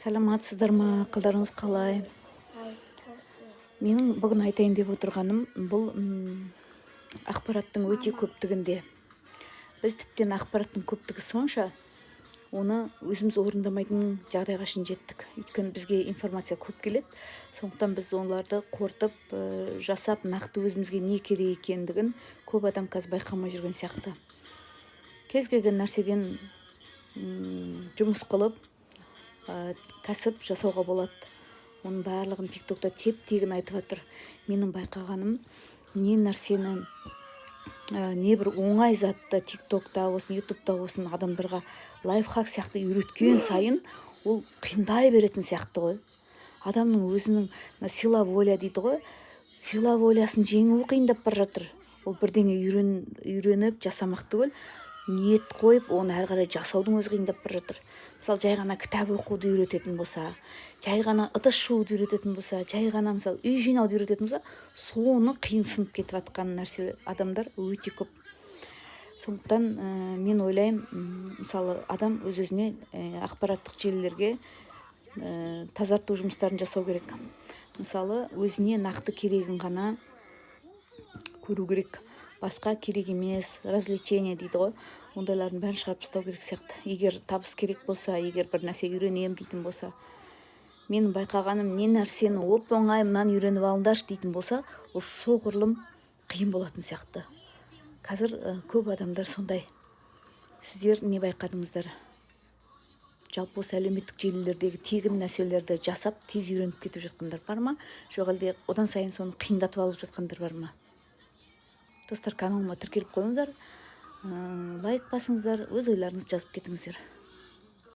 Саламатсыздар ма? Кылдарыңыз калай? Менің бүгін айтайын деп отырғаным бұл ақпараттың өте көптігінде. Біз тіптен ақпараттың көптігі сонша, оны өзіміз орындамайтын жағдайға шейін жеттік. Өйткені бізге информация көп келеді. Сондықтан біз оларды қорытып, жасап, нақты өзімізге не керек екендігін көп адам қазір байқамай жүрген сияқты. Кез келген нәрседен жұмыс қылып, кәсіп жасауға болады. Оның барлығын тиктокта теп-тегін айтып жатыр. Менің байқағаным, не нәрсені, не бір оңай затты тиктокта болсын, ютубта болсын адамдарға лайфхак сияқты үйреткен сайын, ол қиындай беретін сияқты ғой. Адамның өзінің сила воля дейді ғой, сила волясын жеңу қиындап бара жатыр. Ол бірдеңе үйреніп жасамақ түгіл, ниет қойып, оны әрі қарай жасаудың өзі қиындап бара жатыр. Мысалы, жай ғана кітап оқуды үйрететін болса, жай ғана ыдыс жууды үйрететін болса, жай ғана мысалы үй жинауды үйрететін болса, соны қиынсынып кетіп жатқан нәрсе адамдар өте көп. Сондықтан мен ойлаймын, мысалы адам өз-өзіне ақпараттық желілерге тазарту жұмыстарын жасау керек. Мысалы, өзіне нақты керегін ғана көру керек. Басқа керек емес, развлечение дейді ғой, ондайлардың бәрін шығарып тастау керек сияқты. Егер табыс керек болса, егер бір нәрсе үйренем дейтін болса, менің байқағаным, не нәрсені оп-оңай мынаны үйреніп алыңдаршы дейтін болса, ол соғұрлым қиын болатын сияқты. Қазір көп адамдар сондай. Сіздер не байқадыңыздар? Жалпы осы әлеуметтік желілердегі тегін нәрселерді жасап, тез үйреніп кетіп жатқандар бар ма? Жоқ әлде одан сайын соны қиындатып алып жатқандар бар ма? Достар, каналыма тіркеліп қойыңыздар, лайк басыңыздар, өз ойларыңызды жазып кетіңіздер.